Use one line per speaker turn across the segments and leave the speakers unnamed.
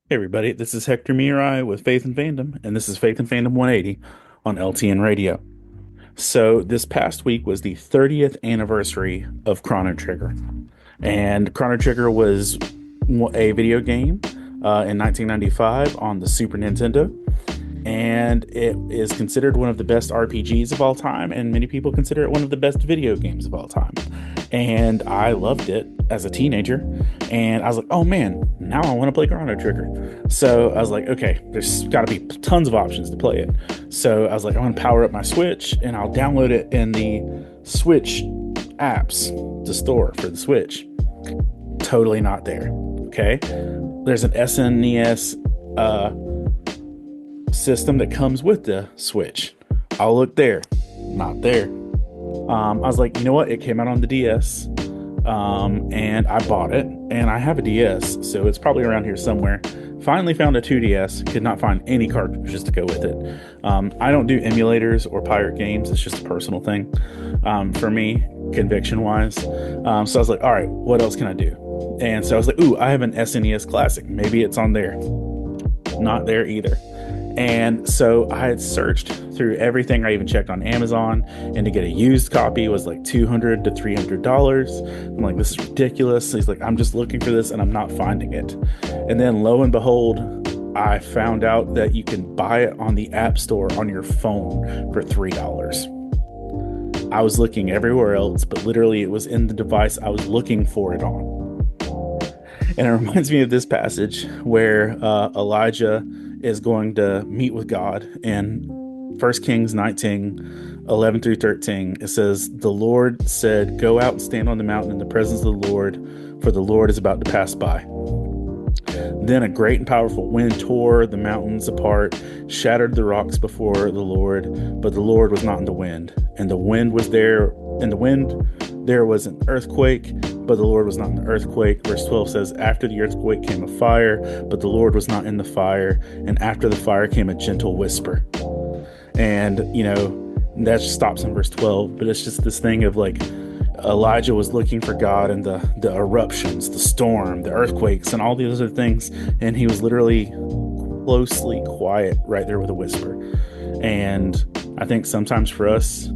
Hey everybody, this is Hector Miray with Faith and Fandom, and this is Faith and Fandom 180 on LTN Radio. So this past week was the 30th anniversary of Chrono Trigger, and Chrono Trigger was a video game in 1995 on the Super Nintendo, and it is considered one of the best RPGs of all time, and many people consider it one of the best video games of all time. And I loved it as a teenager, and I was like, oh man, now I want to play Chrono Trigger. So I was like, okay, there's got to be tons of options to play it. So I was like, I'm going to power up my Switch, and I'll download it in the Switch apps, the store for the Switch. Totally not there. Okay, there's an SNES system that comes with the Switch. I'll look there, not there. I was like, you know what? It came out on the DS, and I bought it, and I have a DS, so it's probably around here somewhere. Finally found a 2DS, could not find any cartridges to go with it. I don't do emulators or pirate games. It's just a personal thing for me, conviction-wise. So I was like, all right, what else can I do? And so I was like, ooh, I have an SNES Classic. Maybe it's on there. Not there either. And so I had searched through everything. I even checked on Amazon, and to get a used copy was like $200 to $300. I'm like, this is ridiculous. He's like, I'm just looking for this and I'm not finding it. And then lo and behold, I found out that you can buy it on the App Store on your phone for $3. I was looking everywhere else, but literally it was in the device I was looking for it on. And it reminds me of this passage where Elijah is going to meet with God in 1 Kings 19, 11 through 13. It says, the Lord said, go out and stand on the mountain in the presence of the Lord, for the Lord is about to pass by. Then a great and powerful wind tore the mountains apart, shattered the rocks before the Lord, but the Lord was not in the wind. And the wind was there, and the wind there was an earthquake, but the Lord was not in the earthquake. Verse 12 says, after the earthquake came a fire, but the Lord was not in the fire. And after the fire came a gentle whisper. And, you know, that stops in verse 12, but it's just this thing of like, Elijah was looking for God in the eruptions, the storm, the earthquakes, and all these other things. And he was literally closely quiet right there with a whisper. And I think sometimes for us,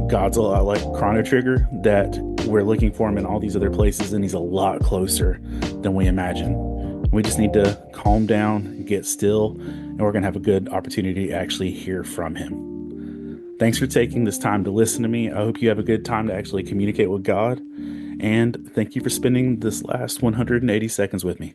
God's a lot like Chrono Trigger, that we're looking for him in all these other places, and he's a lot closer than we imagine. We just need to calm down, get still, and we're going to have a good opportunity to actually hear from him. Thanks for taking this time to listen to me. I hope you have a good time to actually communicate with God. And thank you for spending this last 180 seconds with me.